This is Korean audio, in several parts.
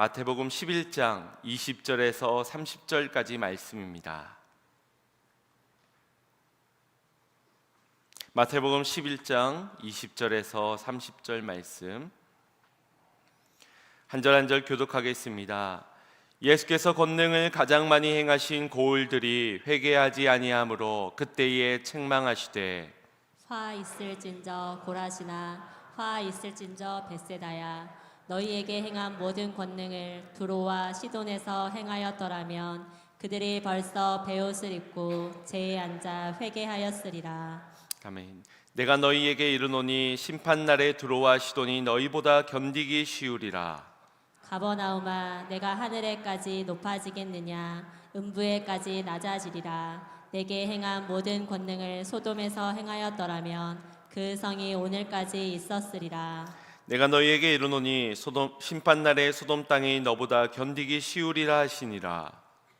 마태복음 11장 20절에서 30절까지 말씀입니다. 마태복음 11장 20절에서 30절 말씀 한 절 한 절 교독하겠습니다. 예수께서 권능을 가장 많이 행하신 고을들이 회개하지 아니하므로 그때에 책망하시되 화 있을진저 고라시나 화 있을진저 벳세다야 너희에게 행한 모든 권능을 두로와 시돈에서 행하였더라면 그들이 벌써 베옷을 입고 제에 앉아 회개하였으리라. 아멘. 내가 너희에게 이르노니 심판날에 두로와 시돈이 너희보다 견디기 쉬우리라. 가버나움아 내가 하늘에까지 높아지겠느냐 음부에까지 낮아지리라. 내게 행한 모든 권능을 소돔에서 행하였더라면 그 성이 오늘까지 있었으리라. 내가 너희에게 이르노니 심판날에 소돔 땅이 너보다 견디기 쉬우리라 하시니라.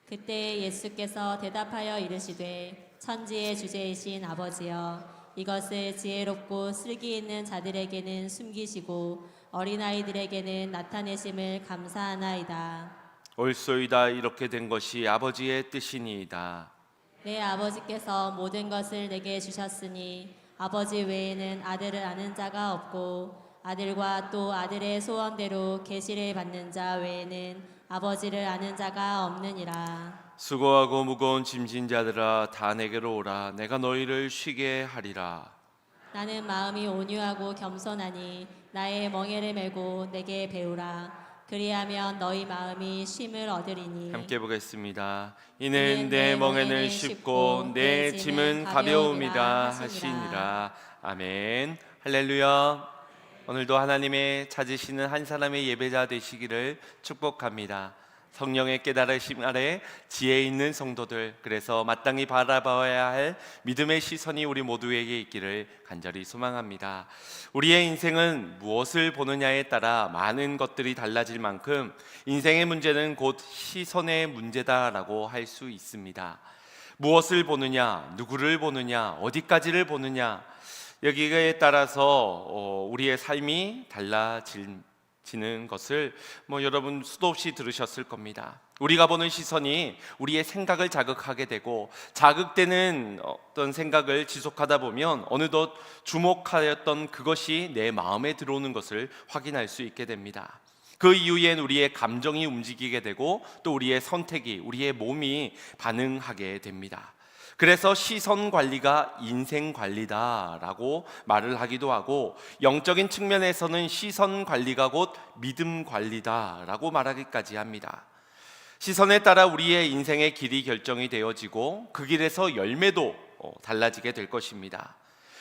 그때 예수께서 대답하여 이르시되 천지의 주제이신 아버지여 이것을 지혜롭고 슬기 있는 자들에게는 숨기시고 어린아이들에게는 나타내심을 감사하나이다. 옳소이다. 이렇게 된 것이 아버지의 뜻이니이다. 내 아버지께서 모든 것을 내게 주셨으니 아버지 외에는 아들을 아는 자가 없고 아들과 또 아들의 소원대로 계시를 받는 자 외에는 아버지를 아는 자가 없느니라. 수고하고 무거운 짐진 자들아 다 내게로 오라. 내가 너희를 쉬게 하리라. 나는 마음이 온유하고 겸손하니 나의 멍에를 메고 내게 배우라. 그리하면 너희 마음이 쉼을 얻으리니. 함께 보겠습니다. 이는 내 멍에는 쉽고 내 짐은 가벼움이라 하시니라. 아멘. 할렐루야. 오늘도 하나님의 찾으시는 한 사람의 예배자 되시기를 축복합니다. 성령의 깨달으심 아래 지혜 있는 성도들, 그래서 마땅히 바라봐야 할 믿음의 시선이 우리 모두에게 있기를 간절히 소망합니다. 우리의 인생은 무엇을 보느냐에 따라 많은 것들이 달라질 만큼 인생의 문제는 곧 시선의 문제다라고 할 수 있습니다. 무엇을 보느냐, 누구를 보느냐, 어디까지를 보느냐, 여기에 따라서 우리의 삶이 달라지는 것을 여러분 수도 없이 들으셨을 겁니다. 우리가 보는 시선이 우리의 생각을 자극하게 되고, 자극되는 어떤 생각을 지속하다 보면 어느덧 주목하였던 그것이 내 마음에 들어오는 것을 확인할 수 있게 됩니다. 그 이후엔 우리의 감정이 움직이게 되고 또 우리의 선택이, 우리의 몸이 반응하게 됩니다. 그래서 시선 관리가 인생 관리다라고 말을 하기도 하고, 영적인 측면에서는 시선 관리가 곧 믿음 관리다라고 말하기까지 합니다. 시선에 따라 우리의 인생의 길이 결정이 되어지고 그 길에서 열매도 달라지게 될 것입니다.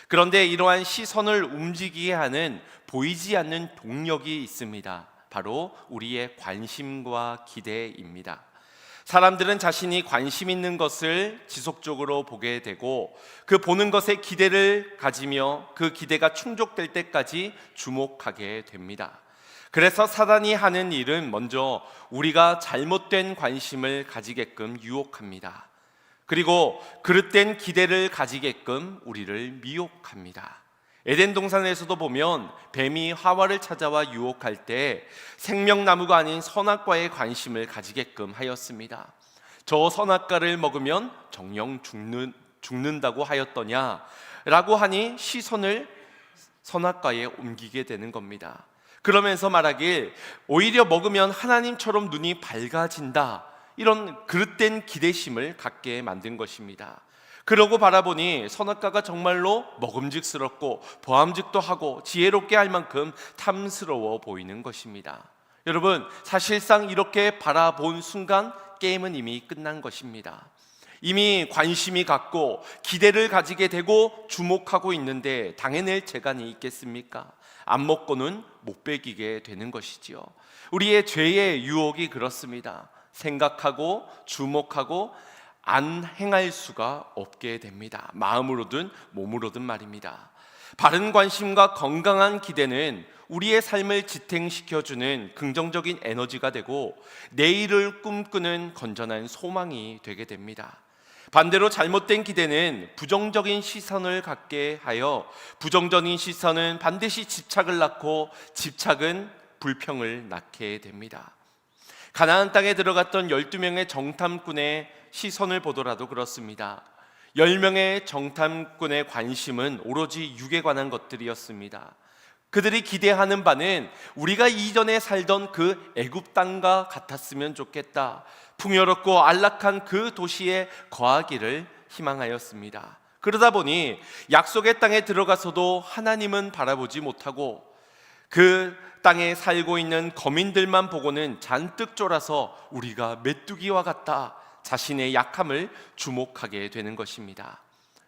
그런데 이러한 시선을 움직이게 하는 보이지 않는 동력이 있습니다. 바로 우리의 관심과 기대입니다. 사람들은 자신이 관심 있는 것을 지속적으로 보게 되고 그 보는 것에 기대를 가지며 그 기대가 충족될 때까지 주목하게 됩니다. 그래서 사단이 하는 일은 먼저 우리가 잘못된 관심을 가지게끔 유혹합니다. 그리고 그릇된 기대를 가지게끔 우리를 미혹합니다. 에덴 동산에서도 보면 뱀이 하와를 찾아와 유혹할 때 생명나무가 아닌 선악과에 관심을 가지게끔 하였습니다. 저 선악과를 먹으면 정령 죽는다고 하였더냐 라고 하니 시선을 선악과에 옮기게 되는 겁니다. 그러면서 말하길 오히려 먹으면 하나님처럼 눈이 밝아진다, 이런 그릇된 기대심을 갖게 만든 것입니다. 그러고 바라보니 선악과가 정말로 먹음직스럽고 보암직도 하고 지혜롭게 할 만큼 탐스러워 보이는 것입니다. 여러분, 사실상 이렇게 바라본 순간 게임은 이미 끝난 것입니다. 이미 관심이 갖고 기대를 가지게 되고 주목하고 있는데 당해낼 재간이 있겠습니까? 안 먹고는 못 배기게 되는 것이지요. 우리의 죄의 유혹이 그렇습니다. 생각하고 주목하고 안 행할 수가 없게 됩니다. 마음으로든 몸으로든 말입니다. 바른 관심과 건강한 기대는 우리의 삶을 지탱시켜주는 긍정적인 에너지가 되고 내일을 꿈꾸는 건전한 소망이 되게 됩니다. 반대로 잘못된 기대는 부정적인 시선을 갖게 하여 부정적인 시선은 반드시 집착을 낳고 집착은 불평을 낳게 됩니다. 가나안 땅에 들어갔던 12명의 정탐꾼의 시선을 보더라도 그렇습니다. 10명의 정탐꾼의 관심은 오로지 육에 관한 것들이었습니다. 그들이 기대하는 바는 우리가 이전에 살던 그 애굽 땅과 같았으면 좋겠다, 풍요롭고 안락한 그 도시에 거하기를 희망하였습니다. 그러다 보니 약속의 땅에 들어가서도 하나님은 바라보지 못하고 그 땅에 살고 있는 거민들만 보고는 잔뜩 쫄아서 우리가 메뚜기와 같다, 자신의 약함을 주목하게 되는 것입니다.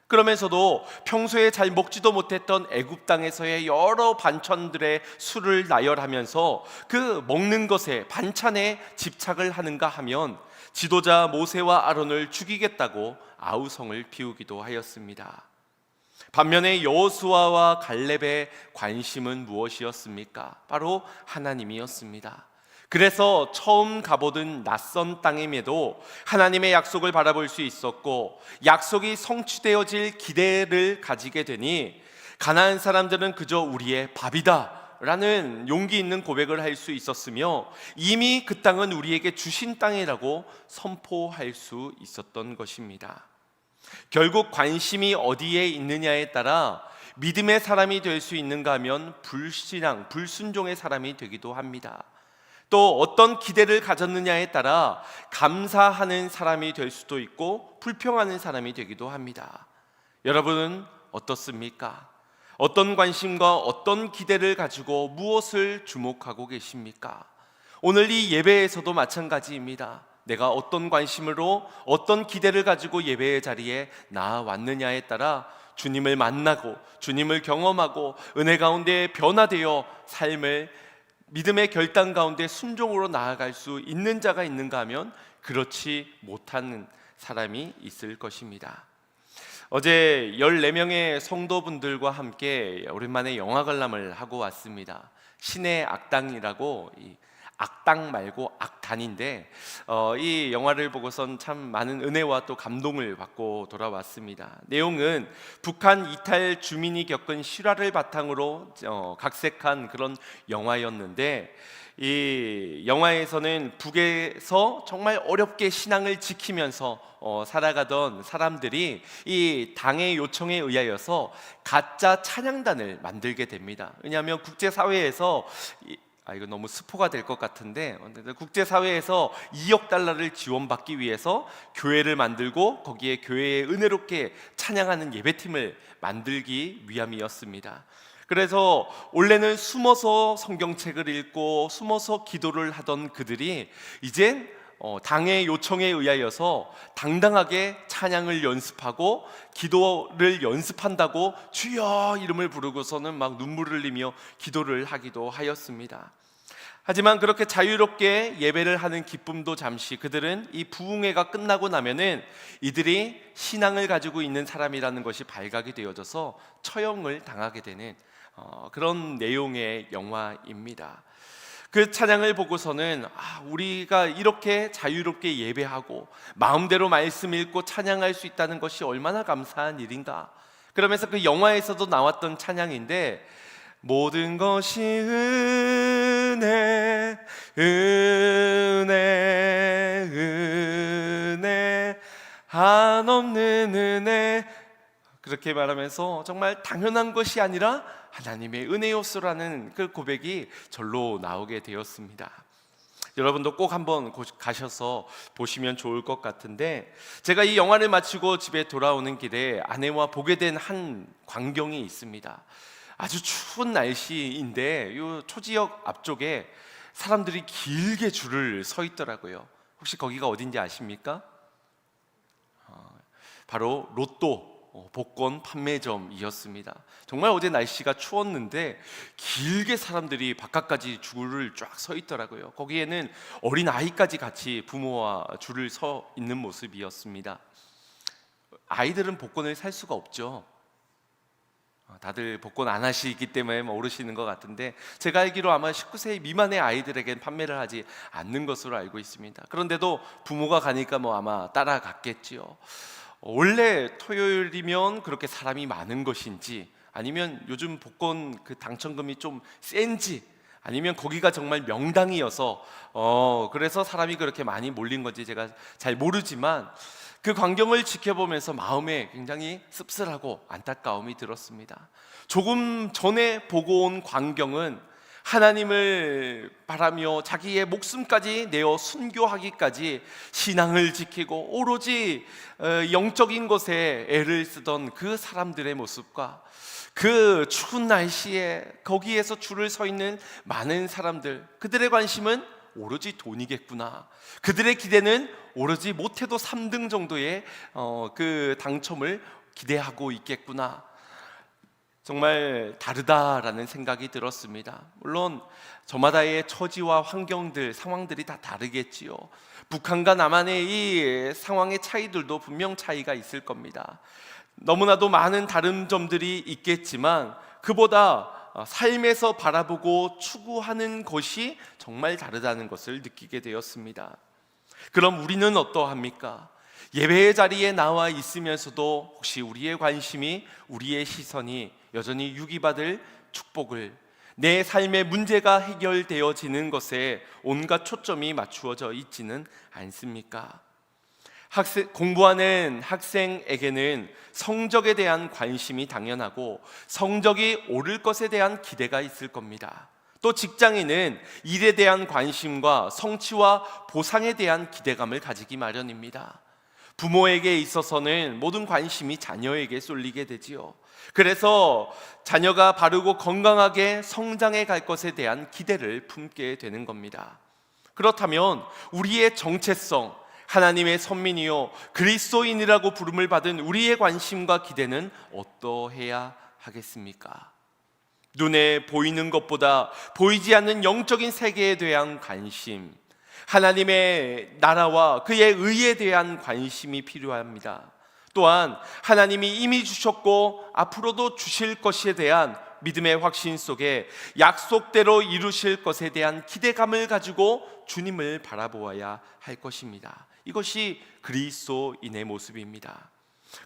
그러면서도 평소에 잘 먹지도 못했던 애굽 땅에서의 여러 반찬들의 수를 나열하면서 그 먹는 것에, 반찬에 집착을 하는가 하면 지도자 모세와 아론을 죽이겠다고 아우성을 피우기도 하였습니다. 반면에 여호수아와 갈렙의 관심은 무엇이었습니까? 바로 하나님이었습니다. 그래서 처음 가보던 낯선 땅임에도 하나님의 약속을 바라볼 수 있었고, 약속이 성취되어질 기대를 가지게 되니 가나안 사람들은 그저 우리의 밥이다 라는 용기 있는 고백을 할 수 있었으며, 이미 그 땅은 우리에게 주신 땅이라고 선포할 수 있었던 것입니다. 결국 관심이 어디에 있느냐에 따라 믿음의 사람이 될 수 있는가 하면 불신앙, 불순종의 사람이 되기도 합니다. 또 어떤 기대를 가졌느냐에 따라 감사하는 사람이 될 수도 있고 불평하는 사람이 되기도 합니다. 여러분은 어떻습니까? 어떤 관심과 어떤 기대를 가지고 무엇을 주목하고 계십니까? 오늘 이 예배에서도 마찬가지입니다. 내가 어떤 관심으로 어떤 기대를 가지고 예배의 자리에 나아왔느냐에 따라 주님을 만나고 주님을 경험하고 은혜 가운데 변화되어 삶을 믿음의 결단 가운데 순종으로 나아갈 수 있는 자가 있는가 하면 그렇지 못하는 사람이 있을 것입니다. 어제 14명의 성도분들과 함께 오랜만에 영화 관람을 하고 왔습니다. 신의 악당이라고, 악당 말고 악단인데 이 영화를 보고선 참 많은 은혜와 또 감동을 받고 돌아왔습니다. 내용은 북한 이탈 주민이 겪은 실화를 바탕으로 각색한 그런 영화였는데, 이 영화에서는 북에서 정말 어렵게 신앙을 지키면서 살아가던 사람들이 이 당의 요청에 의하여서 가짜 찬양단을 만들게 됩니다. 왜냐하면 국제사회에서 이거 너무 스포가 될 것 같은데, 국제사회에서 2억 달러를 지원받기 위해서 교회를 만들고 거기에 교회에 은혜롭게 찬양하는 예배팀을 만들기 위함이었습니다. 그래서 원래는 숨어서 성경책을 읽고 숨어서 기도를 하던 그들이 이젠 당의 요청에 의하여서 당당하게 찬양을 연습하고 기도를 연습한다고 주여 이름을 부르고서는 막 눈물을 흘리며 기도를 하기도 하였습니다. 하지만 그렇게 자유롭게 예배를 하는 기쁨도 잠시, 그들은 이 부흥회가 끝나고 나면은 이들이 신앙을 가지고 있는 사람이라는 것이 발각이 되어져서 처형을 당하게 되는 그런 내용의 영화입니다. 그 찬양을 보고서는 우리가 이렇게 자유롭게 예배하고 마음대로 말씀 읽고 찬양할 수 있다는 것이 얼마나 감사한 일인가. 그러면서 그 영화에서도 나왔던 찬양인데, 모든 것이 은혜, 은혜, 은혜, 한없는 은혜, 그렇게 말하면서 정말 당연한 것이 아니라 하나님의 은혜요소라는 그 고백이 절로 나오게 되었습니다. 여러분도 꼭 한번 가셔서 보시면 좋을 것 같은데, 제가 이 영화를 마치고 집에 돌아오는 길에 아내와 보게 된 한 광경이 있습니다. 아주 추운 날씨인데 이 초지역 앞쪽에 사람들이 길게 줄을 서 있더라고요. 혹시 거기가 어딘지 아십니까? 바로 로또 복권 판매점이었습니다. 정말 어제 날씨가 추웠는데 길게 사람들이 바깥까지 줄을 쫙 서 있더라고요. 거기에는 어린 아이까지 같이 부모와 줄을 서 있는 모습이었습니다. 아이들은 복권을 살 수가 없죠. 다들 복권 안 하시기 때문에 모르시는 것 같은데, 제가 알기로 아마 19세 미만의 아이들에겐 판매를 하지 않는 것으로 알고 있습니다. 그런데도 부모가 가니까 아마 따라갔겠지요. 원래 토요일이면 그렇게 사람이 많은 것인지, 아니면 요즘 복권 그 당첨금이 좀 센지, 아니면 거기가 정말 명당이어서 그래서 사람이 그렇게 많이 몰린 건지 제가 잘 모르지만 그 광경을 지켜보면서 마음에 굉장히 씁쓸하고 안타까움이 들었습니다. 조금 전에 보고 온 광경은 하나님을 바라며 자기의 목숨까지 내어 순교하기까지 신앙을 지키고 오로지 영적인 것에 애를 쓰던 그 사람들의 모습과 그 추운 날씨에 거기에서 줄을 서 있는 많은 사람들, 그들의 관심은 오로지 돈이겠구나. 그들의 기대는 오로지 못해도 3등 정도의 그 당첨을 기대하고 있겠구나. 정말 다르다라는 생각이 들었습니다. 물론 저마다의 처지와 환경들, 상황들이 다 다르겠지요. 북한과 남한의 이 상황의 차이들도 분명 차이가 있을 겁니다. 너무나도 많은 다른 점들이 있겠지만 그보다 삶에서 바라보고 추구하는 것이 정말 다르다는 것을 느끼게 되었습니다. 그럼 우리는 어떠합니까? 예배의 자리에 나와 있으면서도 혹시 우리의 관심이, 우리의 시선이 여전히 유기받을 축복을, 내 삶의 문제가 해결되어지는 것에 온갖 초점이 맞추어져 있지는 않습니까? 공부하는 학생에게는 성적에 대한 관심이 당연하고 성적이 오를 것에 대한 기대가 있을 겁니다. 또 직장인은 일에 대한 관심과 성취와 보상에 대한 기대감을 가지기 마련입니다. 부모에게 있어서는 모든 관심이 자녀에게 쏠리게 되지요. 그래서 자녀가 바르고 건강하게 성장해 갈 것에 대한 기대를 품게 되는 겁니다. 그렇다면 우리의 정체성, 하나님의 선민이요 그리스도인이라고 부름을 받은 우리의 관심과 기대는 어떠해야 하겠습니까? 눈에 보이는 것보다 보이지 않는 영적인 세계에 대한 관심, 하나님의 나라와 그의 의에 대한 관심이 필요합니다. 또한 하나님이 이미 주셨고 앞으로도 주실 것에 대한 믿음의 확신 속에 약속대로 이루실 것에 대한 기대감을 가지고 주님을 바라보아야 할 것입니다. 이것이 그리스도인의 모습입니다.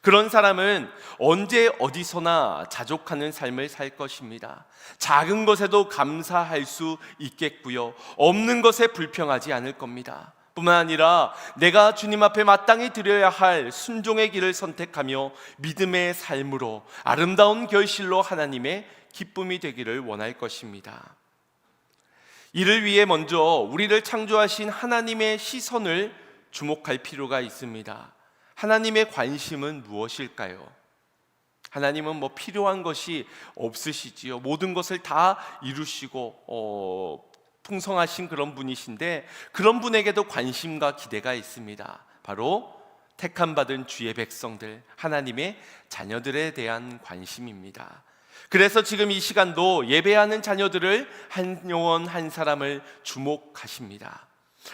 그런 사람은 언제 어디서나 자족하는 삶을 살 것입니다. 작은 것에도 감사할 수 있겠고요, 없는 것에 불평하지 않을 겁니다. 뿐만 아니라 내가 주님 앞에 마땅히 드려야 할 순종의 길을 선택하며 믿음의 삶으로 아름다운 결실로 하나님의 기쁨이 되기를 원할 것입니다. 이를 위해 먼저 우리를 창조하신 하나님의 시선을 주목할 필요가 있습니다. 하나님의 관심은 무엇일까요? 하나님은 필요한 것이 없으시지요. 모든 것을 다 이루시고 풍성하신 그런 분이신데 그런 분에게도 관심과 기대가 있습니다. 바로 택함 받은 주의 백성들, 하나님의 자녀들에 대한 관심입니다. 그래서 지금 이 시간도 예배하는 자녀들을 한 영혼 한 사람을 주목하십니다.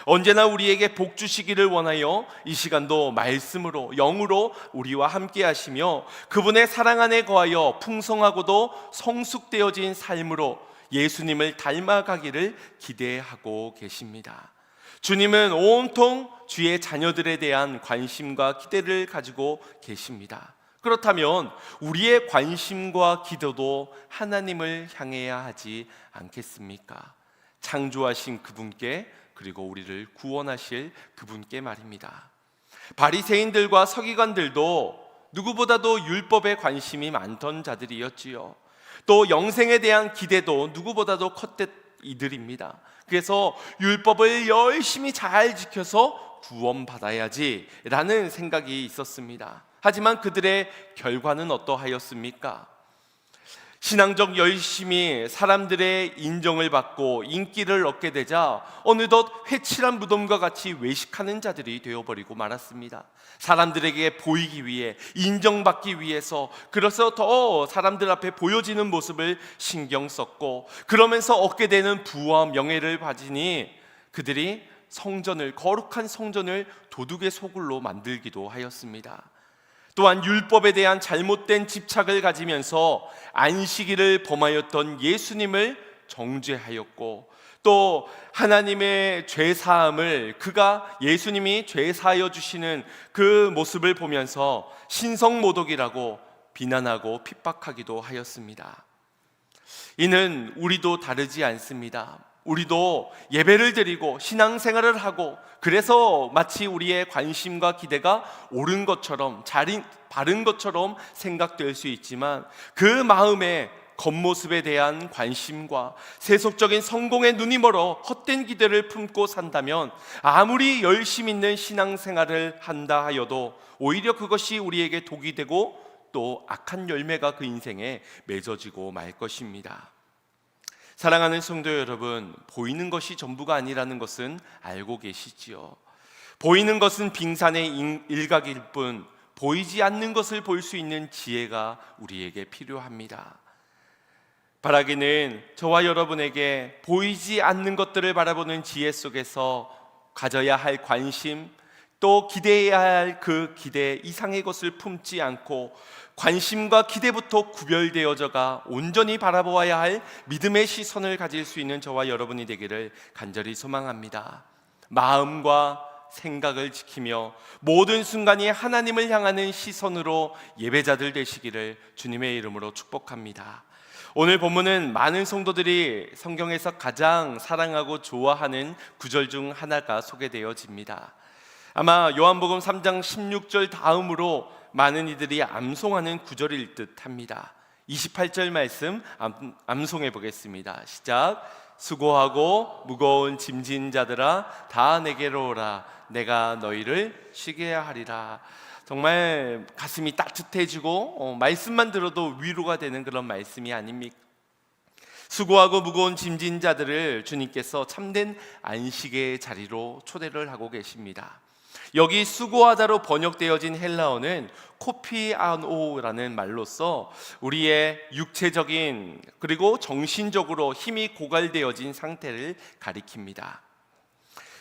언제나 우리에게 복 주시기를 원하여 이 시간도 말씀으로 영으로 우리와 함께 하시며 그분의 사랑 안에 거하여 풍성하고도 성숙되어진 삶으로 예수님을 닮아가기를 기대하고 계십니다. 주님은 온통 주의 자녀들에 대한 관심과 기대를 가지고 계십니다. 그렇다면 우리의 관심과 기도도 하나님을 향해야 하지 않겠습니까? 창조하신 그분께, 그리고 우리를 구원하실 그분께 말입니다. 바리새인들과 서기관들도 누구보다도 율법에 관심이 많던 자들이었지요. 또 영생에 대한 기대도 누구보다도 컸던 이들입니다. 그래서 율법을 열심히 잘 지켜서 구원받아야지 라는 생각이 있었습니다. 하지만 그들의 결과는 어떠하였습니까? 신앙적 열심이 사람들의 인정을 받고 인기를 얻게 되자 어느덧 회칠한 무덤과 같이 외식하는 자들이 되어버리고 말았습니다. 사람들에게 보이기 위해, 인정받기 위해서, 그래서 더 사람들 앞에 보여지는 모습을 신경 썼고 그러면서 얻게 되는 부와 명예를 가지니 그들이 거룩한 성전을 도둑의 소굴로 만들기도 하였습니다. 또한 율법에 대한 잘못된 집착을 가지면서 안식일을 범하였던 예수님을 정죄하였고 또 하나님의 죄사함을 예수님이 죄사하여 주시는 그 모습을 보면서 신성모독이라고 비난하고 핍박하기도 하였습니다. 이는 우리도 다르지 않습니다. 우리도 예배를 드리고 신앙생활을 하고 그래서 마치 우리의 관심과 기대가 옳은 것처럼 바른 것처럼 생각될 수 있지만 그 마음에 겉모습에 대한 관심과 세속적인 성공에 눈이 멀어 헛된 기대를 품고 산다면 아무리 열심 있는 신앙생활을 한다 하여도 오히려 그것이 우리에게 독이 되고 또 악한 열매가 그 인생에 맺어지고 말 것입니다. 사랑하는 성도 여러분, 보이는 것이 전부가 아니라는 것은 알고 계시지요. 보이는 것은 빙산의 일각일 뿐 보이지 않는 것을 볼 수 있는 지혜가 우리에게 필요합니다. 바라기는 저와 여러분에게 보이지 않는 것들을 바라보는 지혜 속에서 가져야 할 관심, 또 기대해야 할 그 기대 이상의 것을 품지 않고 관심과 기대부터 구별되어져가 온전히 바라보아야 할 믿음의 시선을 가질 수 있는 저와 여러분이 되기를 간절히 소망합니다. 마음과 생각을 지키며 모든 순간이 하나님을 향하는 시선으로 예배자들 되시기를 주님의 이름으로 축복합니다. 오늘 본문은 많은 성도들이 성경에서 가장 사랑하고 좋아하는 구절 중 하나가 소개되어집니다. 아마 요한복음 3장 16절 다음으로 많은 이들이 암송하는 구절일 듯 합니다. 28절 말씀 암송해 보겠습니다. 시작. 수고하고 무거운 짐진 자들아 다 내게로 오라. 내가 너희를 쉬게 하리라. 정말 가슴이 따뜻해지고 말씀만 들어도 위로가 되는 그런 말씀이 아닙니까? 수고하고 무거운 짐진 자들을 주님께서 참된 안식의 자리로 초대를 하고 계십니다. 여기 수고하다로 번역되어진 헬라어는 코피아노라는 말로써 우리의 육체적인 그리고 정신적으로 힘이 고갈되어진 상태를 가리킵니다.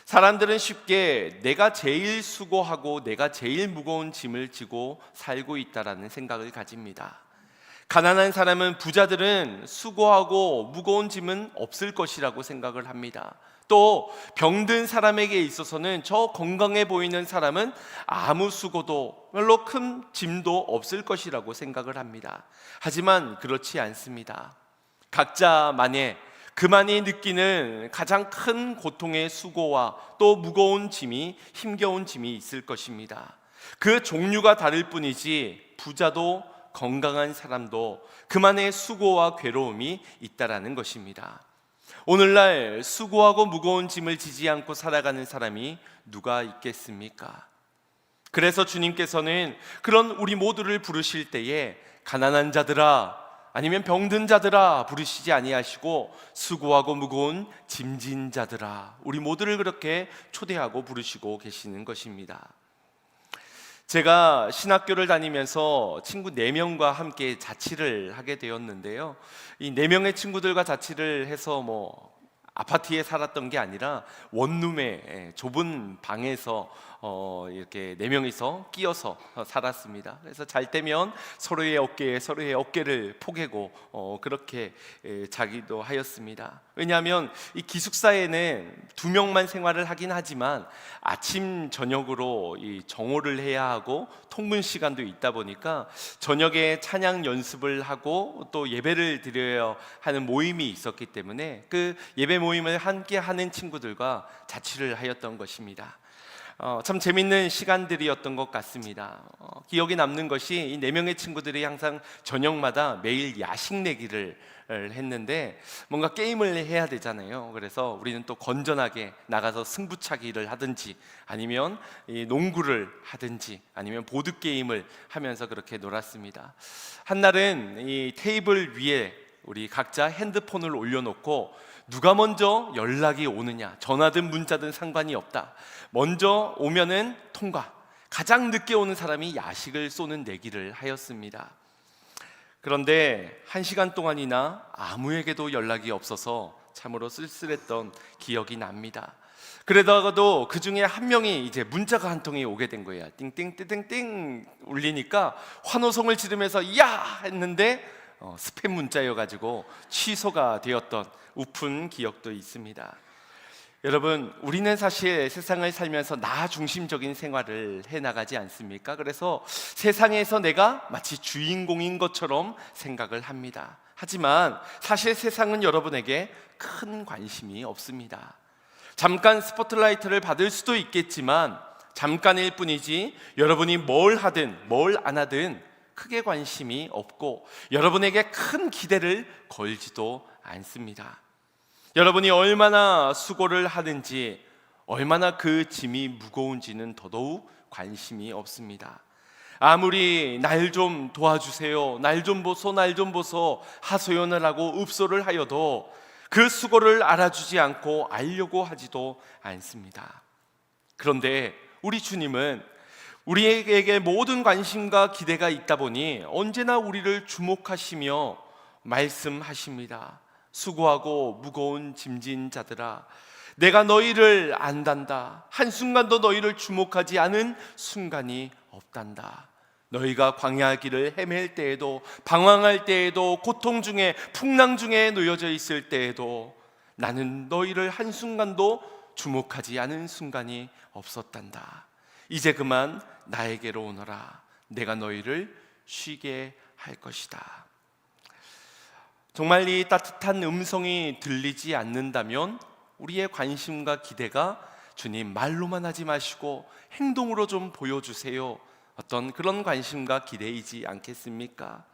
사람들은 쉽게 내가 제일 수고하고 내가 제일 무거운 짐을 지고 살고 있다라는 생각을 가집니다. 가난한 사람은 부자들은 수고하고 무거운 짐은 없을 것이라고 생각을 합니다. 또 병든 사람에게 있어서는 저 건강해 보이는 사람은 아무 수고도 별로 큰 짐도 없을 것이라고 생각을 합니다. 하지만 그렇지 않습니다. 각자만의 그만이 느끼는 가장 큰 고통의 수고와 또 무거운 짐이 힘겨운 짐이 있을 것입니다. 그 종류가 다를 뿐이지 부자도 건강한 사람도 그만의 수고와 괴로움이 있다라는 것입니다. 오늘날 수고하고 무거운 짐을 지지 않고 살아가는 사람이 누가 있겠습니까? 그래서 주님께서는 그런 우리 모두를 부르실 때에 가난한 자들아 아니면 병든 자들아 부르시지 아니하시고 수고하고 무거운 짐진 자들아 우리 모두를 그렇게 초대하고 부르시고 계시는 것입니다. 제가 신학교를 다니면서 친구 4명과 함께 자취를 하게 되었는데요. 이 4명의 친구들과 자취를 해서 아파트에 살았던 게 아니라 원룸의 좁은 방에서 이렇게 4명이서 끼어서 살았습니다. 그래서 잘 때면 서로의 어깨에 서로의 어깨를 포개고 그렇게 자기도 하였습니다. 왜냐하면 이 기숙사에는 2명만 생활을 하긴 하지만 아침 저녁으로 이 정오를 해야 하고 통분 시간도 있다 보니까 저녁에 찬양 연습을 하고 또 예배를 드려야 하는 모임이 있었기 때문에 그 예배 모임을 함께 하는 친구들과 자취를 하였던 것입니다. 참 재밌는 시간들이었던 것 같습니다. 기억에 남는 것이 이 4명의 친구들이 항상 저녁마다 매일 야식 내기를 했는데 뭔가 게임을 해야 되잖아요. 그래서 우리는 또 건전하게 나가서 승부차기를 하든지 아니면 이 농구를 하든지 아니면 보드게임을 하면서 그렇게 놀았습니다. 한날은 이 테이블 위에 우리 각자 핸드폰을 올려놓고 누가 먼저 연락이 오느냐, 전화든 문자든 상관이 없다. 먼저 오면은 통과. 가장 늦게 오는 사람이 야식을 쏘는 내기를 하였습니다. 그런데 1시간 동안이나 아무에게도 연락이 없어서 참으로 쓸쓸했던 기억이 납니다. 그러다가도 그 중에 한 명이 이제 문자가 한 통이 오게 된 거예요. 띵띵띵띵띵 울리니까 환호성을 지르면서 야! 했는데 스팸 문자여가지고 취소가 되었던 우픈 기억도 있습니다. 여러분, 우리는 사실 세상을 살면서 나 중심적인 생활을 해나가지 않습니까? 그래서 세상에서 내가 마치 주인공인 것처럼 생각을 합니다. 하지만 사실 세상은 여러분에게 큰 관심이 없습니다. 잠깐 스포트라이트를 받을 수도 있겠지만 잠깐일 뿐이지 여러분이 뭘 하든 뭘 안 하든 크게 관심이 없고 여러분에게 큰 기대를 걸지도 않습니다. 여러분이 얼마나 수고를 하는지, 얼마나 그 짐이 무거운지는 더더욱 관심이 없습니다. 아무리 날 좀 도와주세요, 날 좀 보소, 날 좀 보소 하소연을 하고 읍소를 하여도 그 수고를 알아주지 않고 알려고 하지도 않습니다. 그런데 우리 주님은 우리에게 모든 관심과 기대가 있다 보니 언제나 우리를 주목하시며 말씀하십니다. 수고하고 무거운 짐진 자들아, 내가 너희를 안단다. 한순간도 너희를 주목하지 않은 순간이 없단다. 너희가 광야 길을 헤맬 때에도, 방황할 때에도, 고통 중에, 풍랑 중에 놓여져 있을 때에도 나는 너희를 한순간도 주목하지 않은 순간이 없었단다. 이제 그만 나에게로 오너라. 내가 너희를 쉬게 할 것이다. 정말 이 따뜻한 음성이 들리지 않는다면 우리의 관심과 기대가 주님 말로만 하지 마시고 행동으로 좀 보여주세요, 어떤 그런 관심과 기대이지 않겠습니까?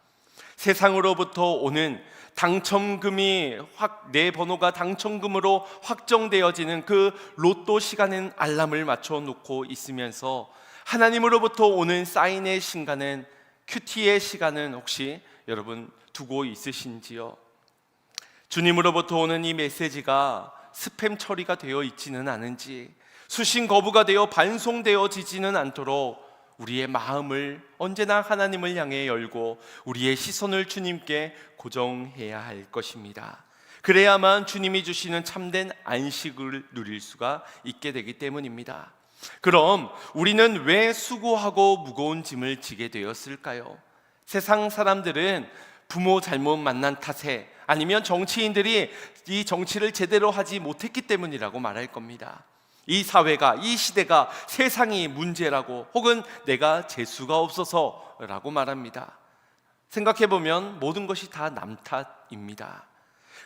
세상으로부터 오는 당첨금이 내 번호가 당첨금으로 확정되어지는 그 로또 시간엔 알람을 맞춰 놓고 있으면서 하나님으로부터 오는 사인의 시간은, 큐티의 시간은 혹시 여러분 두고 있으신지요? 주님으로부터 오는 이 메시지가 스팸 처리가 되어 있지는 않은지, 수신 거부가 되어 반송되어지지는 않도록 우리의 마음을 언제나 하나님을 향해 열고 우리의 시선을 주님께 고정해야 할 것입니다. 그래야만 주님이 주시는 참된 안식을 누릴 수가 있게 되기 때문입니다. 그럼 우리는 왜 수고하고 무거운 짐을 지게 되었을까요? 세상 사람들은 부모 잘못 만난 탓에, 아니면 정치인들이 이 정치를 제대로 하지 못했기 때문이라고 말할 겁니다. 이 사회가, 이 시대가, 세상이 문제라고, 혹은 내가 재수가 없어서라고 말합니다. 생각해보면 모든 것이 다 남 탓입니다.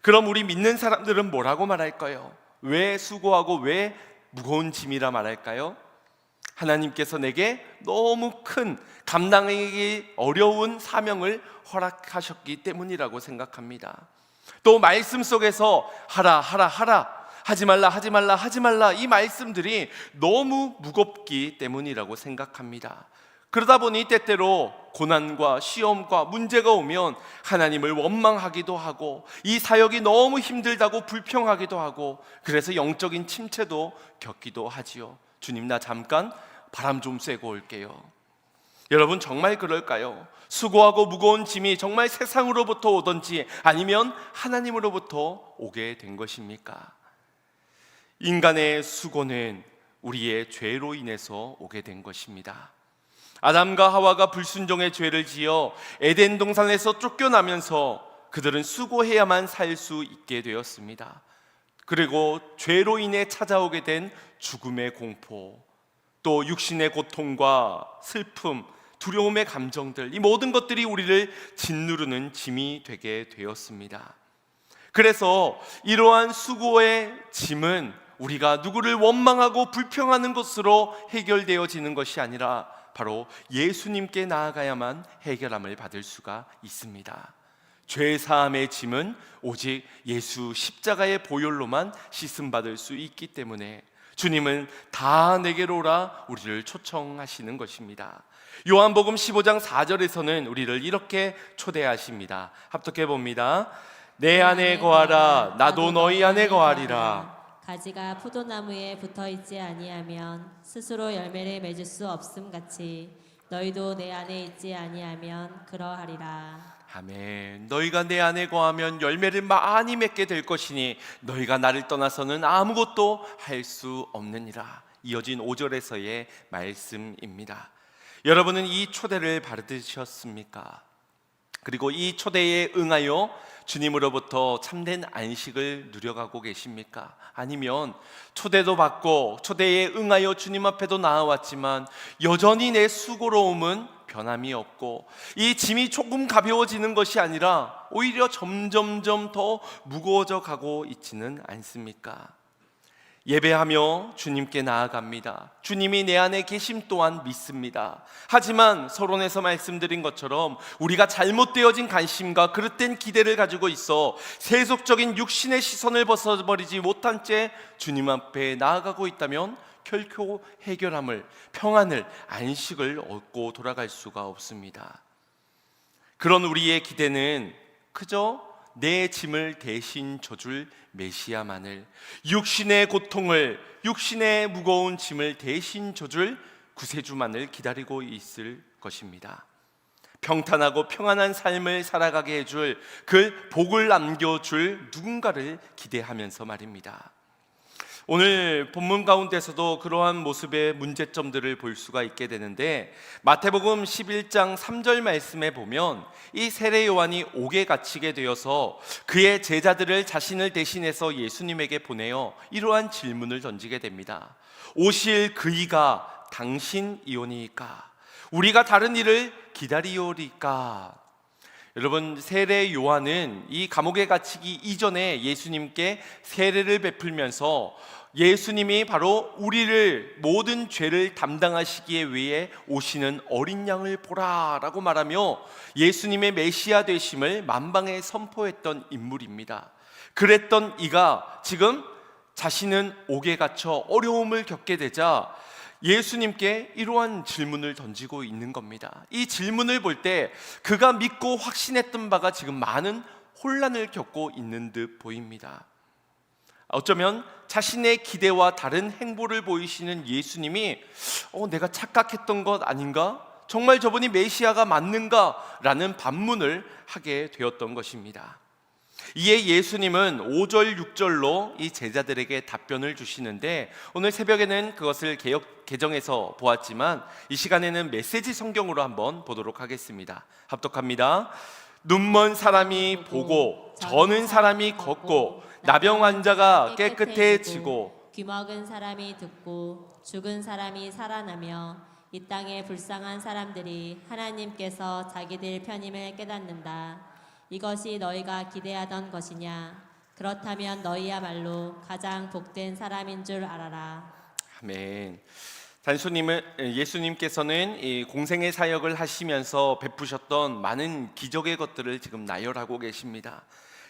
그럼 우리 믿는 사람들은 뭐라고 말할까요? 왜 수고하고 왜 무거운 짐이라 말할까요? 하나님께서 내게 너무 큰, 감당하기 어려운 사명을 허락하셨기 때문이라고 생각합니다. 또 말씀 속에서 하라 하라 하라, 하지 말라 하지 말라 하지 말라, 이 말씀들이 너무 무겁기 때문이라고 생각합니다. 그러다 보니 때때로 고난과 시험과 문제가 오면 하나님을 원망하기도 하고, 이 사역이 너무 힘들다고 불평하기도 하고, 그래서 영적인 침체도 겪기도 하지요. 주님, 나 잠깐 바람 좀 쐬고 올게요. 여러분, 정말 그럴까요? 수고하고 무거운 짐이 정말 세상으로부터 오든지 아니면 하나님으로부터 오게 된 것입니까? 인간의 수고는 우리의 죄로 인해서 오게 된 것입니다. 아담과 하와가 불순종의 죄를 지어 에덴 동산에서 쫓겨나면서 그들은 수고해야만 살 수 있게 되었습니다. 그리고 죄로 인해 찾아오게 된 죽음의 공포, 또 육신의 고통과 슬픔, 두려움의 감정들, 이 모든 것들이 우리를 짓누르는 짐이 되게 되었습니다. 그래서 이러한 수고의 짐은 우리가 누구를 원망하고 불평하는 것으로 해결되어지는 것이 아니라 바로 예수님께 나아가야만 해결함을 받을 수가 있습니다. 죄사함의 짐은 오직 예수 십자가의 보혈로만 씻음받을 수 있기 때문에 주님은 다 내게로 오라 우리를 초청하시는 것입니다. 요한복음 15장 4절에서는 우리를 이렇게 초대하십니다. 합독해 봅니다. 내 안에 거하라, 나도 너희 안에 거하리라. 가지가 포도나무에 붙어 있지 아니하면 스스로 열매를 맺을 수 없음 같이 너희도 내 안에 있지 아니하면 그러하리라. 아멘. 너희가 내 안에 거하면 열매를 많이 맺게 될 것이니 너희가 나를 떠나서는 아무것도 할 수 없느니라. 이어진 5절에서의 말씀입니다. 여러분은 이 초대를 받으셨습니까? 그리고 이 초대에 응하여 주님으로부터 참된 안식을 누려가고 계십니까? 아니면 초대도 받고 초대에 응하여 주님 앞에도 나아왔지만 여전히 내 수고로움은 변함이 없고 이 짐이 조금 가벼워지는 것이 아니라 오히려 점점점 더 무거워져 가고 있지는 않습니까? 예배하며 주님께 나아갑니다. 주님이 내 안에 계심 또한 믿습니다. 하지만 서론에서 말씀드린 것처럼 우리가 잘못되어진 관심과 그릇된 기대를 가지고 있어 세속적인 육신의 시선을 벗어버리지 못한 채 주님 앞에 나아가고 있다면 결코 해결함을, 평안을, 안식을 얻고 돌아갈 수가 없습니다. 그런 우리의 기대는 그저 내 짐을 대신 져줄 메시아만을, 육신의 고통을, 육신의 무거운 짐을 대신 져줄 구세주만을 기다리고 있을 것입니다. 평탄하고 평안한 삶을 살아가게 해줄, 그 복을 남겨줄 누군가를 기대하면서 말입니다. 오늘 본문 가운데서도 그러한 모습의 문제점들을 볼 수가 있게 되는데, 마태복음 11장 3절 말씀에 보면 이 세례 요한이 옥에 갇히게 되어서 그의 제자들을 자신을 대신해서 예수님에게 보내어 이러한 질문을 던지게 됩니다. 오실 그이가 당신이오니까? 우리가 다른 일을 기다리오리까? 여러분, 세례 요한은 이 감옥에 갇히기 이전에 예수님께 세례를 베풀면서 예수님이 바로 우리를 모든 죄를 담당하시기에 위해 오시는 어린 양을 보라 라고 말하며 예수님의 메시아 되심을 만방에 선포했던 인물입니다. 그랬던 이가 지금 자신은 옥에 갇혀 어려움을 겪게 되자 예수님께 이러한 질문을 던지고 있는 겁니다. 이 질문을 볼 때 그가 믿고 확신했던 바가 지금 많은 혼란을 겪고 있는 듯 보입니다. 어쩌면 자신의 기대와 다른 행보를 보이시는 예수님이 내가 착각했던 것 아닌가? 정말 저분이 메시아가 맞는가? 라는 반문을 하게 되었던 것입니다. 이에 예수님은 5절 6절로 이 제자들에게 답변을 주시는데, 오늘 새벽에는 그것을 개정해서 보았지만 이 시간에는 메시지 성경으로 한번 보도록 하겠습니다. 합독합니다. 눈먼 사람이 보고 저는 사람이 걷고 나병 환자가 깨끗해지고 귀먹은 사람이 듣고 죽은 사람이 살아나며 이 땅의 불쌍한 사람들이 하나님께서 자기들 편임을 깨닫는다. 이것이 너희가 기대하던 것이냐? 그렇다면 너희야말로 가장 복된 사람인 줄 알아라. 아멘. 예수님께서는 이 공생의 사역을 하시면서 베푸셨던 많은 기적의 것들을 지금 나열하고 계십니다.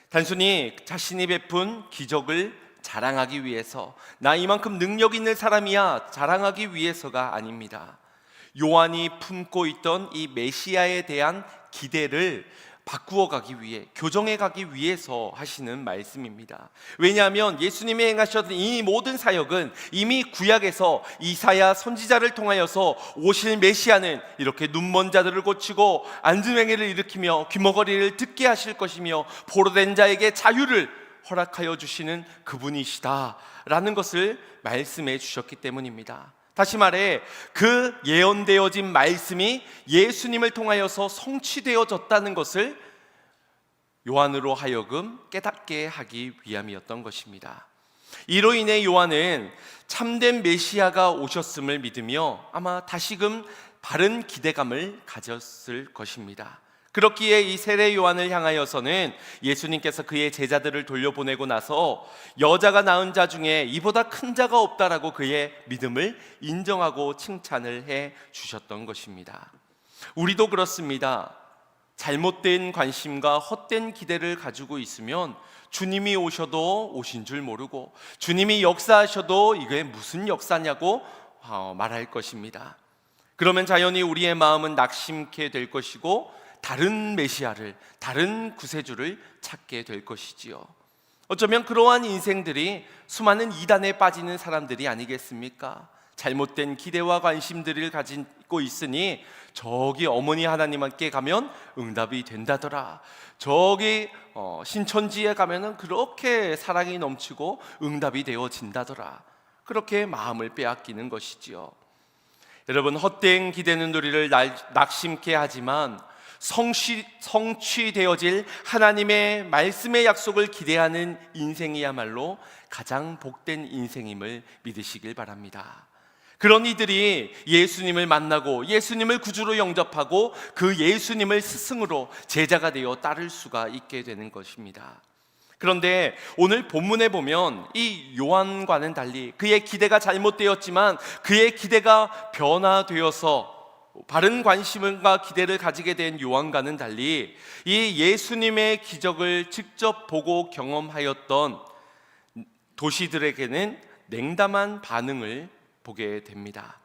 단순히 자신이 베푼 기적을 자랑하기 위해서, 나 이만큼 능력 있는 사람이야 자랑하기 위해서가 아닙니다. 요한이 품고 있던 이 메시아에 대한 기대를 바꾸어 가기 위해, 교정해 가기 위해서 하시는 말씀입니다. 왜냐하면 예수님이 행하셨던 이 모든 사역은 이미 구약에서 이사야 선지자를 통하여서 오실 메시아는 이렇게 눈먼 자들을 고치고 안진뱅이를 일으키며 귀머거리를 듣게 하실 것이며 포로된 자에게 자유를 허락하여 주시는 그분이시다 라는 것을 말씀해 주셨기 때문입니다. 다시 말해 그 예언되어진 말씀이 예수님을 통하여서 성취되어졌다는 것을 요한으로 하여금 깨닫게 하기 위함이었던 것입니다. 이로 인해 요한은 참된 메시아가 오셨음을 믿으며 아마 다시금 바른 기대감을 가졌을 것입니다. 그렇기에 이 세례 요한을 향하여서는 예수님께서 그의 제자들을 돌려보내고 나서 여자가 낳은 자 중에 이보다 큰 자가 없다라고 그의 믿음을 인정하고 칭찬을 해 주셨던 것입니다. 우리도 그렇습니다. 잘못된 관심과 헛된 기대를 가지고 있으면 주님이 오셔도 오신 줄 모르고 주님이 역사하셔도 이게 무슨 역사냐고 말할 것입니다. 그러면 자연히 우리의 마음은 낙심케 될 것이고 다른 메시아를, 다른 구세주를 찾게 될 것이지요. 어쩌면 그러한 인생들이 수많은 이단에 빠지는 사람들이 아니겠습니까? 잘못된 기대와 관심들을 가지고 있으니 저기 어머니 하나님께 가면 응답이 된다더라, 저기 신천지에 가면은 그렇게 사랑이 넘치고 응답이 되어진다더라, 그렇게 마음을 빼앗기는 것이지요. 여러분, 헛된 기대는 우리를 낙심케 하지만 성취되어질 하나님의 말씀의 약속을 기대하는 인생이야말로 가장 복된 인생임을 믿으시길 바랍니다. 그런 이들이 예수님을 만나고 예수님을 구주로 영접하고 그 예수님을 스승으로 제자가 되어 따를 수가 있게 되는 것입니다. 그런데 오늘 본문에 보면 이 요한과는 달리 그의 기대가 잘못되었지만 그의 기대가 변화되어서 바른 관심과 기대를 가지게 된 요한과는 달리 이 예수님의 기적을 직접 보고 경험하였던 도시들에게는 냉담한 반응을 보게 됩니다.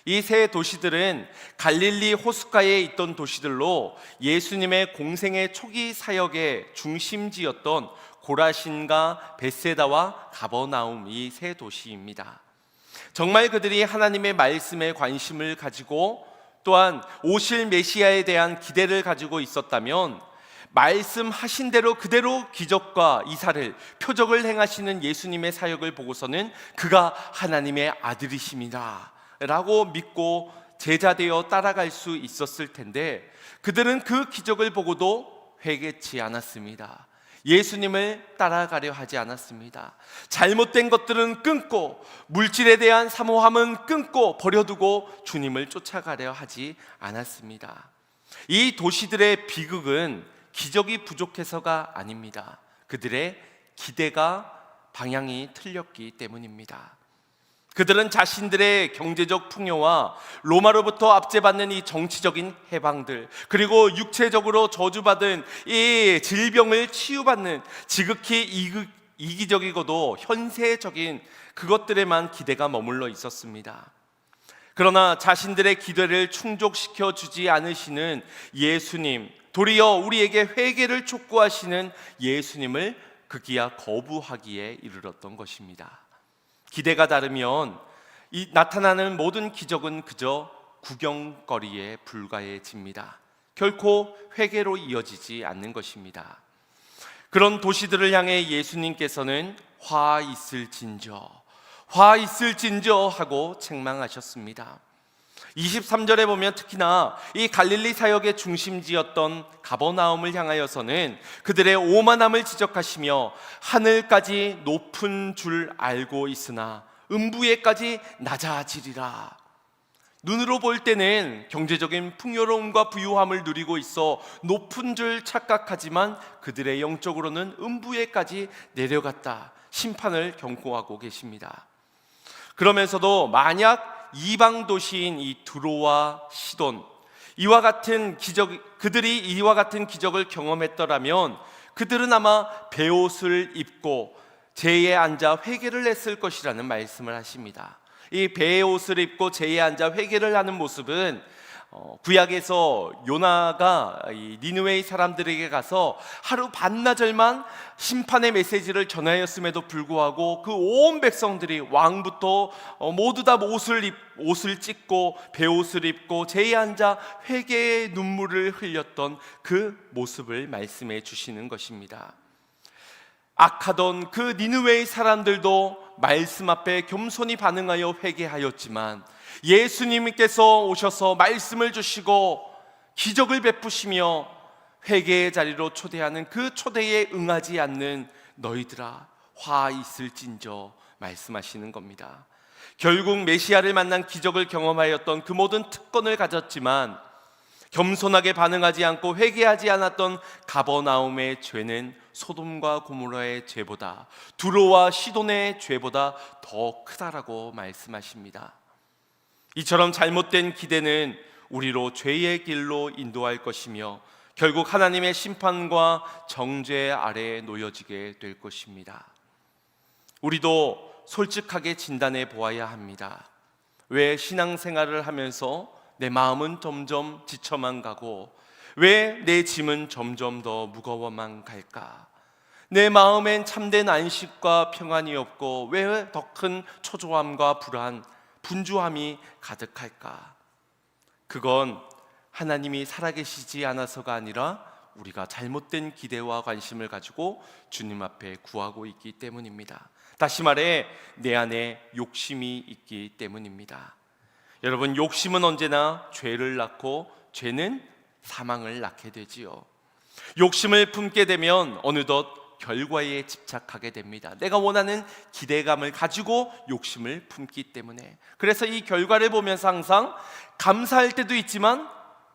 이 세 도시들은 갈릴리 호숫가에 있던 도시들로 예수님의 공생의 초기 사역의 중심지였던 고라신과 벳세다와 가버나움, 이 세 도시입니다. 정말 그들이 하나님의 말씀에 관심을 가지고 또한 오실 메시아에 대한 기대를 가지고 있었다면 말씀하신 대로 그대로 기적과 이사를 표적을 행하시는 예수님의 사역을 보고서는 그가 하나님의 아들이십니다 라고 믿고 제자되어 따라갈 수 있었을 텐데 그들은 그 기적을 보고도 회개치 않았습니다. 예수님을 따라가려 하지 않았습니다. 잘못된 것들은 끊고 물질에 대한 사모함은 끊고 버려두고 주님을 쫓아가려 하지 않았습니다. 이 도시들의 비극은 기적이 부족해서가 아닙니다. 그들의 기대가 방향이 틀렸기 때문입니다. 그들은 자신들의 경제적 풍요와 로마로부터 압제받는 이 정치적인 해방들, 그리고 육체적으로 저주받은 이 질병을 치유받는 지극히 이기적이고도 현세적인 그것들에만 기대가 머물러 있었습니다. 그러나 자신들의 기대를 충족시켜 주지 않으시는 예수님, 도리어 우리에게 회개를 촉구하시는 예수님을 극기야 거부하기에 이르렀던 것입니다. 기대가 다르면 이 나타나는 모든 기적은 그저 구경거리에 불과해집니다. 결코 회개로 이어지지 않는 것입니다. 그런 도시들을 향해 예수님께서는 화 있을진저 하고 책망하셨습니다. 23절에 보면 특히나 이 갈릴리 사역의 중심지였던 가버나움을 향하여서는 그들의 오만함을 지적하시며 하늘까지 높은 줄 알고 있으나 음부에까지 낮아지리라. 눈으로 볼 때는 경제적인 풍요로움과 부유함을 누리고 있어 높은 줄 착각하지만 그들의 영적으로는 음부에까지 내려갔다. 심판을 경고하고 계십니다. 그러면서도 만약 이방 도시인 이 두로와 시돈, 그들이 이와 같은 기적을 경험했더라면 그들은 아마 베옷을 입고 제에 앉아 회개를 했을 것이라는 말씀을 하십니다. 이 베옷을 입고 제에 앉아 회개를 하는 모습은 구약에서 요나가 니느웨이 사람들에게 가서 하루 반나절만 심판의 메시지를 전하였음에도 불구하고 그 온 백성들이 왕부터 모두 다 옷을 찢고 베옷을 입고 제에 앉아 회개의 눈물을 흘렸던 그 모습을 말씀해 주시는 것입니다. 악하던 그 니느웨이 사람들도 말씀 앞에 겸손히 반응하여 회개하였지만 예수님께서 오셔서 말씀을 주시고 기적을 베푸시며 회개의 자리로 초대하는 그 초대에 응하지 않는 너희들아 화 있을진저 말씀하시는 겁니다. 결국 메시아를 만난 기적을 경험하였던 그 모든 특권을 가졌지만 겸손하게 반응하지 않고 회개하지 않았던 가버나움의 죄는 소돔과 고모라의 죄보다 두로와 시돈의 죄보다 더 크다라고 말씀하십니다. 이처럼 잘못된 기대는 우리로 죄의 길로 인도할 것이며 결국 하나님의 심판과 정죄 아래에 놓여지게 될 것입니다. 우리도 솔직하게 진단해 보아야 합니다. 왜 신앙생활을 하면서 내 마음은 점점 지쳐만 가고 왜 내 짐은 점점 더 무거워만 갈까? 내 마음엔 참된 안식과 평안이 없고 왜 더 큰 초조함과 불안, 분주함이 가득할까? 그건 하나님이 살아계시지 않아서가 아니라 우리가 잘못된 기대와 관심을 가지고 주님 앞에 구하고 있기 때문입니다. 다시 말해 내 안에 욕심이 있기 때문입니다. 여러분, 욕심은 언제나 죄를 낳고 죄는 사망을 낳게 되지요. 욕심을 품게 되면 어느덧 결과에 집착하게 됩니다. 내가 원하는 기대감을 가지고 욕심을 품기 때문에. 그래서 이 결과를 보면서 항상 감사할 때도 있지만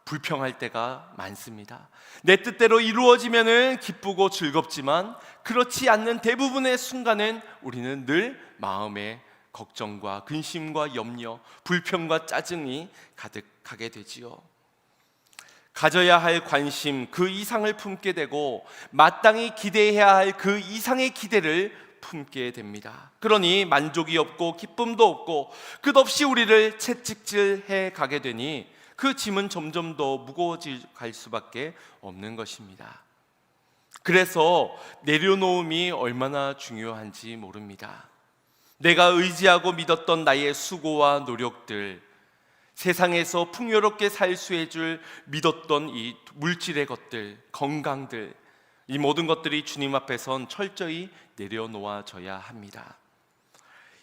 불평할 때가 많습니다. 내 뜻대로 이루어지면 기쁘고 즐겁지만 그렇지 않는 대부분의 순간은 우리는 늘 마음에 걱정과 근심과 염려, 불평과 짜증이 가득하게 되지요. 가져야 할 관심 그 이상을 품게 되고 마땅히 기대해야 할 그 이상의 기대를 품게 됩니다. 그러니 만족이 없고 기쁨도 없고 끝없이 우리를 채찍질해 가게 되니 그 짐은 점점 더 무거워질 갈 수밖에 없는 것입니다. 그래서 내려놓음이 얼마나 중요한지 모릅니다. 내가 의지하고 믿었던 나의 수고와 노력들, 세상에서 풍요롭게 살 수 해줄 믿었던 이 물질의 것들, 건강들, 이 모든 것들이 주님 앞에선 철저히 내려놓아져야 합니다.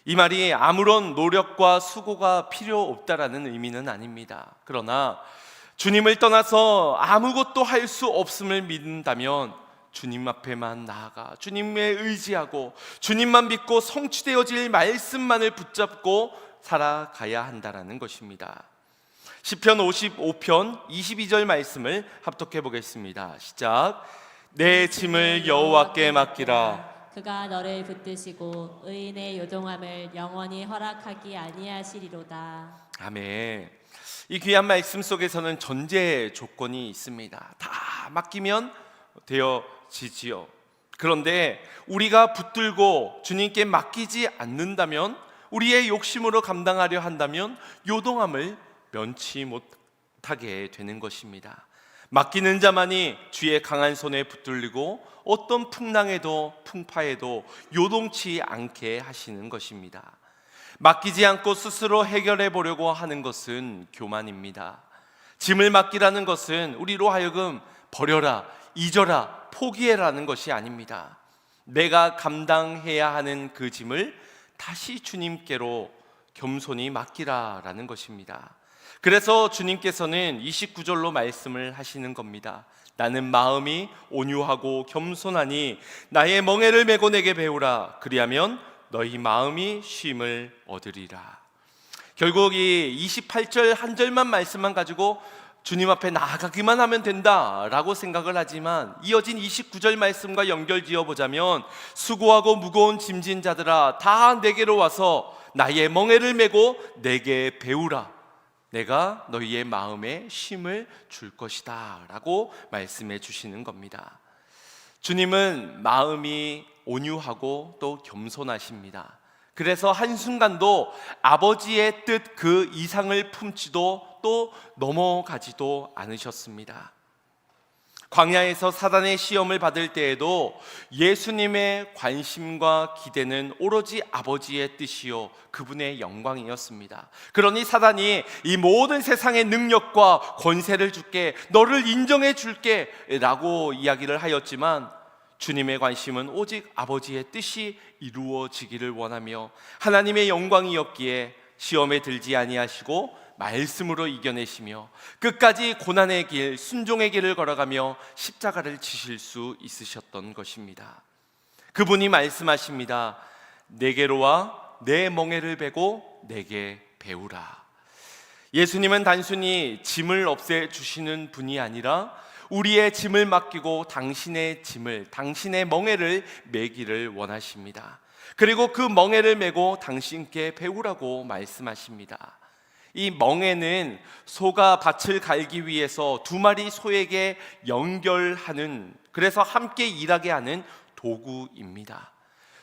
이 말이 아무런 노력과 수고가 필요 없다라는 의미는 아닙니다. 그러나 주님을 떠나서 아무것도 할 수 없음을 믿는다면 주님 앞에만 나아가 주님에 의지하고 주님만 믿고 성취되어질 말씀만을 붙잡고 살아가야 한다라는 것입니다. 시편 55편 22절 말씀을 합독해 보겠습니다. 시작. 내 짐을 여호와께 맡기라. 그가 너를 붙드시고 의인의 요동함을 영원히 허락하기 아니하시리로다. 아멘. 이 귀한 말씀 속에서는 전제 조건이 있습니다. 다 맡기면 되어지지요. 그런데 우리가 붙들고 주님께 맡기지 않는다면, 우리의 욕심으로 감당하려 한다면 요동함을 면치 못하게 되는 것입니다. 맡기는 자만이 주의 강한 손에 붙들리고 어떤 풍랑에도 풍파에도 요동치 않게 하시는 것입니다. 맡기지 않고 스스로 해결해 보려고 하는 것은 교만입니다. 짐을 맡기라는 것은 우리로 하여금 버려라, 잊어라, 포기해라는 것이 아닙니다. 내가 감당해야 하는 그 짐을 다시 주님께로 겸손히 맡기라라는 것입니다. 그래서 주님께서는 29절로 말씀을 하시는 겁니다. 나는 마음이 온유하고 겸손하니 나의 멍에를 메고 내게 배우라. 그리하면 너희 마음이 쉼을 얻으리라. 결국 이 28절 한 절만 말씀만 가지고 주님 앞에 나아가기만 하면 된다라고 생각을 하지만, 이어진 29절 말씀과 연결지어 보자면 수고하고 무거운 짐진 자들아 다 내게로 와서 나의 멍에를 메고 내게 배우라. 내가 너희의 마음에 쉼을 줄 것이다 라고 말씀해 주시는 겁니다. 주님은 마음이 온유하고 또 겸손하십니다. 그래서 한순간도 아버지의 뜻 그 이상을 품지도 또 넘어가지도 않으셨습니다. 광야에서 사단의 시험을 받을 때에도 예수님의 관심과 기대는 오로지 아버지의 뜻이요 그분의 영광이었습니다. 그러니 사단이 이 모든 세상의 능력과 권세를 줄게, 너를 인정해 줄게 라고 이야기를 하였지만, 주님의 관심은 오직 아버지의 뜻이 이루어지기를 원하며 하나님의 영광이었기에 시험에 들지 아니하시고 말씀으로 이겨내시며 끝까지 고난의 길, 순종의 길을 걸어가며 십자가를 지실 수 있으셨던 것입니다. 그분이 말씀하십니다. 내게로 와 내 멍에를 베고 내게 배우라. 예수님은 단순히 짐을 없애주시는 분이 아니라 우리의 짐을 맡기고 당신의 짐을, 당신의 멍에를 메기를 원하십니다. 그리고 그 멍에를 메고 당신께 배우라고 말씀하십니다. 이 멍에는 소가 밭을 갈기 위해서 두 마리 소에게 연결하는, 그래서 함께 일하게 하는 도구입니다.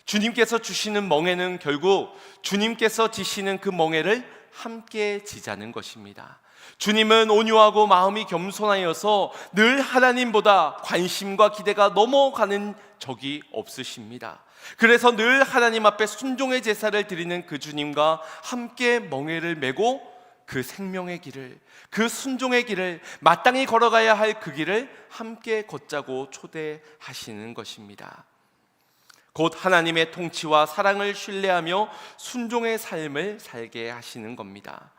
주님께서 주시는 멍에는 결국 주님께서 지시는 그 멍에를 함께 지자는 것입니다. 주님은 온유하고 마음이 겸손하여서 늘 하나님보다 관심과 기대가 넘어가는 적이 없으십니다. 그래서 늘 하나님 앞에 순종의 제사를 드리는 그 주님과 함께 멍에를 메고 그 생명의 길을, 그 순종의 길을, 마땅히 걸어가야 할 그 길을 함께 걷자고 초대하시는 것입니다. 곧 하나님의 통치와 사랑을 신뢰하며 순종의 삶을 살게 하시는 겁니다.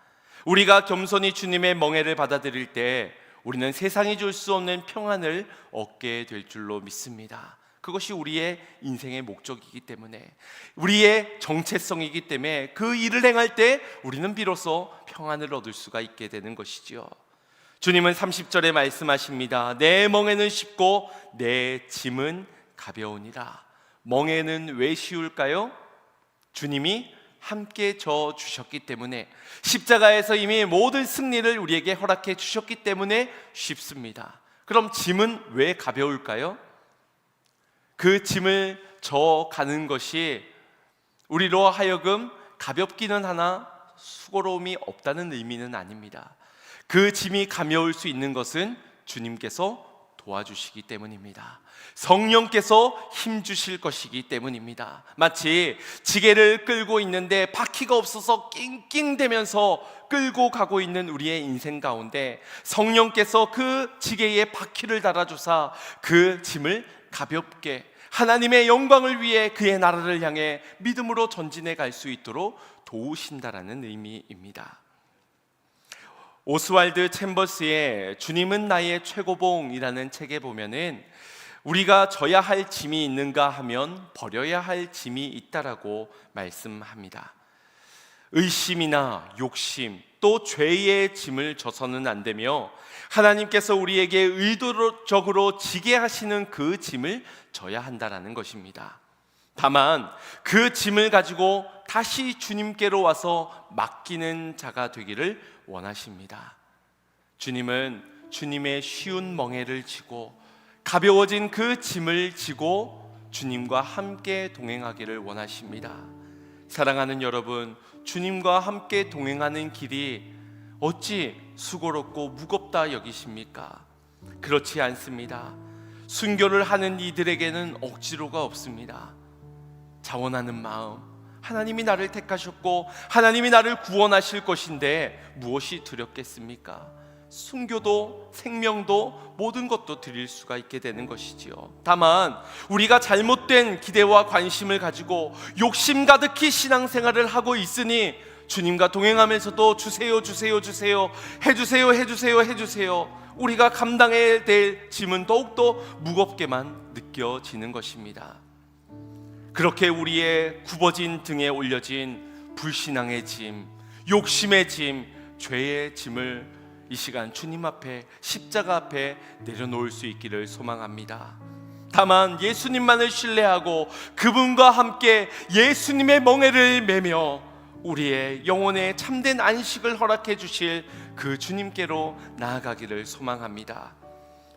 우리가 겸손히 주님의 멍에를 받아들일 때 우리는 세상이 줄 수 없는 평안을 얻게 될 줄로 믿습니다. 그것이 우리의 인생의 목적이기 때문에, 우리의 정체성이기 때문에 그 일을 행할 때 우리는 비로소 평안을 얻을 수가 있게 되는 것이지요. 주님은 30절에 말씀하십니다. 내 멍에는 쉽고 내 짐은 가벼우니라. 멍에는 왜 쉬울까요? 주님이 함께 져 주셨기 때문에, 십자가에서 이미 모든 승리를 우리에게 허락해 주셨기 때문에 쉽습니다. 그럼 짐은 왜 가벼울까요? 그 짐을 져 가는 것이 우리로 하여금 가볍기는 하나 수고로움이 없다는 의미는 아닙니다. 그 짐이 가벼울 수 있는 것은 주님께서 도와주시기 때문입니다. 성령께서 힘주실 것이기 때문입니다. 마치 지게를 끌고 있는데 바퀴가 없어서 낑낑대면서 끌고 가고 있는 우리의 인생 가운데 성령께서 그 지게에 바퀴를 달아주사 그 짐을 가볍게 하나님의 영광을 위해 그의 나라를 향해 믿음으로 전진해 갈 수 있도록 도우신다라는 의미입니다. 오스왈드 챔버스의 주님은 나의 최고봉이라는 책에 보면은 우리가 져야 할 짐이 있는가 하면 버려야 할 짐이 있다라고 말씀합니다. 의심이나 욕심 또 죄의 짐을 져서는 안 되며, 하나님께서 우리에게 의도적으로 지게 하시는 그 짐을 져야 한다라는 것입니다. 다만 그 짐을 가지고 다시 주님께로 와서 맡기는 자가 되기를 원하십니다. 주님은 주님의 쉬운 멍에를 지고 가벼워진 그 짐을 지고 주님과 함께 동행하기를 원하십니다. 사랑하는 여러분, 주님과 함께 동행하는 길이 어찌 수고롭고 무겁다 여기십니까? 그렇지 않습니다. 순교를 하는 이들에게는 억지로가 없습니다. 자원하는 마음, 하나님이 나를 택하셨고 하나님이 나를 구원하실 것인데 무엇이 두렵겠습니까? 순교도 생명도 모든 것도 드릴 수가 있게 되는 것이지요. 다만 우리가 잘못된 기대와 관심을 가지고 욕심 가득히 신앙생활을 하고 있으니 주님과 동행하면서도 주세요 주세요 주세요 해주세요 해주세요 해주세요, 우리가 감당해야 될 짐은 더욱더 무겁게만 느껴지는 것입니다. 그렇게 우리의 굽어진 등에 올려진 불신앙의 짐, 욕심의 짐, 죄의 짐을 이 시간 주님 앞에, 십자가 앞에 내려놓을 수 있기를 소망합니다. 다만 예수님만을 신뢰하고 그분과 함께 예수님의 멍에를 매며 우리의 영혼에 참된 안식을 허락해 주실 그 주님께로 나아가기를 소망합니다.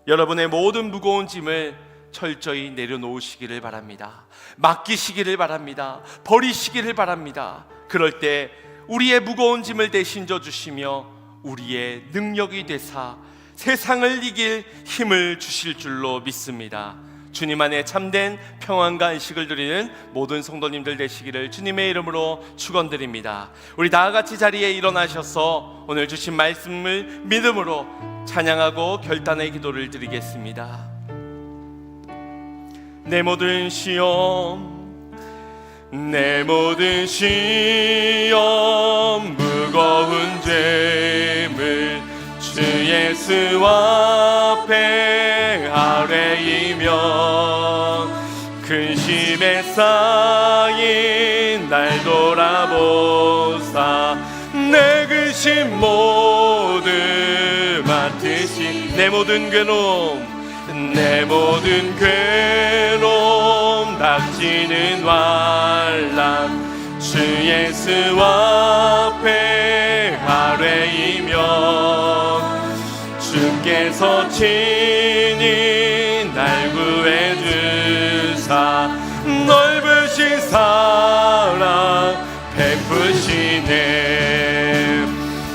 여러분의 모든 무거운 짐을 철저히 내려놓으시기를 바랍니다. 맡기시기를 바랍니다. 버리시기를 바랍니다. 그럴 때 우리의 무거운 짐을 대신 져주시며 우리의 능력이 되사 세상을 이길 힘을 주실 줄로 믿습니다. 주님 안에 참된 평안과 안식을 누리는 모든 성도님들 되시기를 주님의 이름으로 축원드립니다. 우리 다같이 자리에 일어나셔서 오늘 주신 말씀을 믿음으로 찬양하고 결단의 기도를 드리겠습니다. 내 모든 시험, 내 모든 시험, 무거운 죄물 주 예수 앞에 아뢰이며 근심에 쌓인 날 돌아보사 내 근심 모두 맡으시 내 모든 괴로움, 내 모든 괴로움 닥치는 환난 주 예수 앞에 아뢰이며 주께서 친히 날 구해 주사 넓으신 사랑 베푸시네.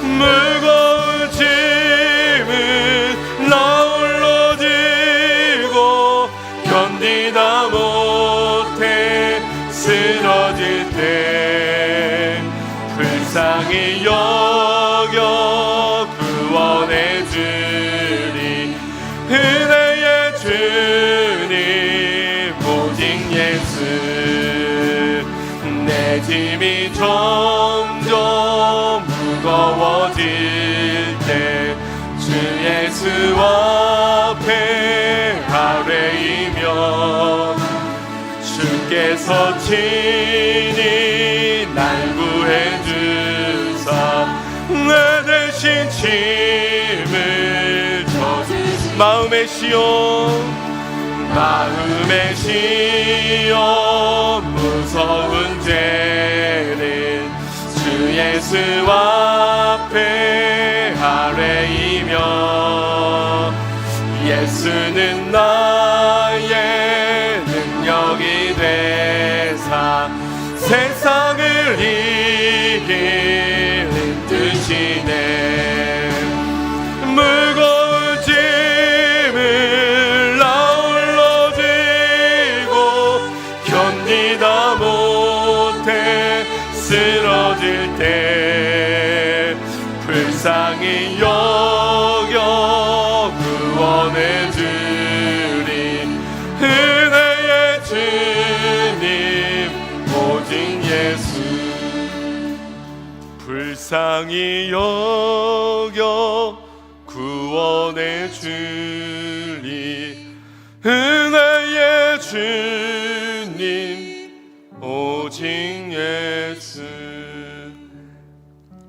무거운 짐을 나 홀로 지고 견디다 못해 쓰러질 때 불쌍히 여겨 구원해 주리 은혜의 주님 오직 예수. 내 짐이 점점 무거워질 때 주 예수 앞에 아뢰이며 주께서 친히 날 구해주사 내 대신 짐을 져주시 마음의 시험 무서운 죄를 주 예수 앞에 아뢰이며 예수는 나의 능력이 되사 세상을 이기는 뜻이네 무거운 짐을 아울러 지고 견디다 못해 쓰러질 때 불쌍히 여겨 구원해 주리 은혜의 주님 오직 예수 불쌍히 여겨 구원해 주리 은혜의 주님 오직 예수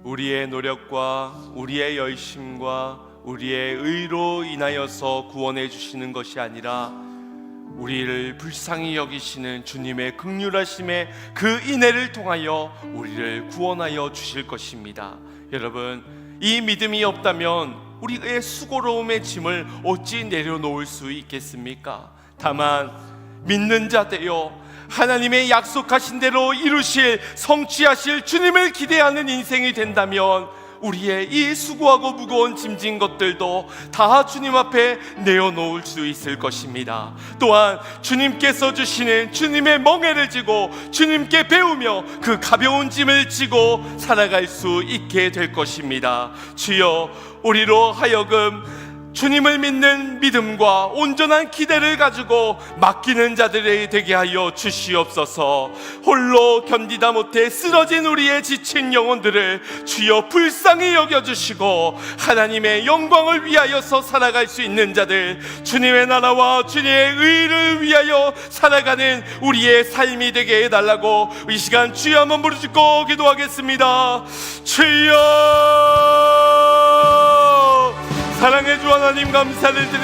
우리의 노력과 우리의 열심과 우리의 의로 인하여서 구원해 주시는 것이 아니라 우리를 불쌍히 여기시는 주님의 긍휼하심의 그 인애를 통하여 우리를 구원하여 주실 것입니다. 여러분, 이 믿음이 없다면 우리의 수고로움의 짐을 어찌 내려놓을 수 있겠습니까? 다만 믿는 자 되어 하나님의 약속하신 대로 이루실 성취하실 주님을 기대하는 인생이 된다면 우리의 이 수고하고 무거운 짐진 것들도 다 주님 앞에 내어놓을 수 있을 것입니다. 또한 주님께서 주시는 주님의 멍에를 지고 주님께 배우며 그 가벼운 짐을 지고 살아갈 수 있게 될 것입니다. 주여, 우리로 하여금 주님을 믿는 믿음과 온전한 기대를 가지고 맡기는 자들이 되게 하여 주시옵소서. 홀로 견디다 못해 쓰러진 우리의 지친 영혼들을 주여 불쌍히 여겨주시고 하나님의 영광을 위하여서 살아갈 수 있는 자들, 주님의 나라와 주님의 의를 위하여 살아가는 우리의 삶이 되게 해달라고 이 시간 주여 한번 부르짖고 기도하겠습니다. 주여, 사랑의 주 하나님 감사를 드립니다.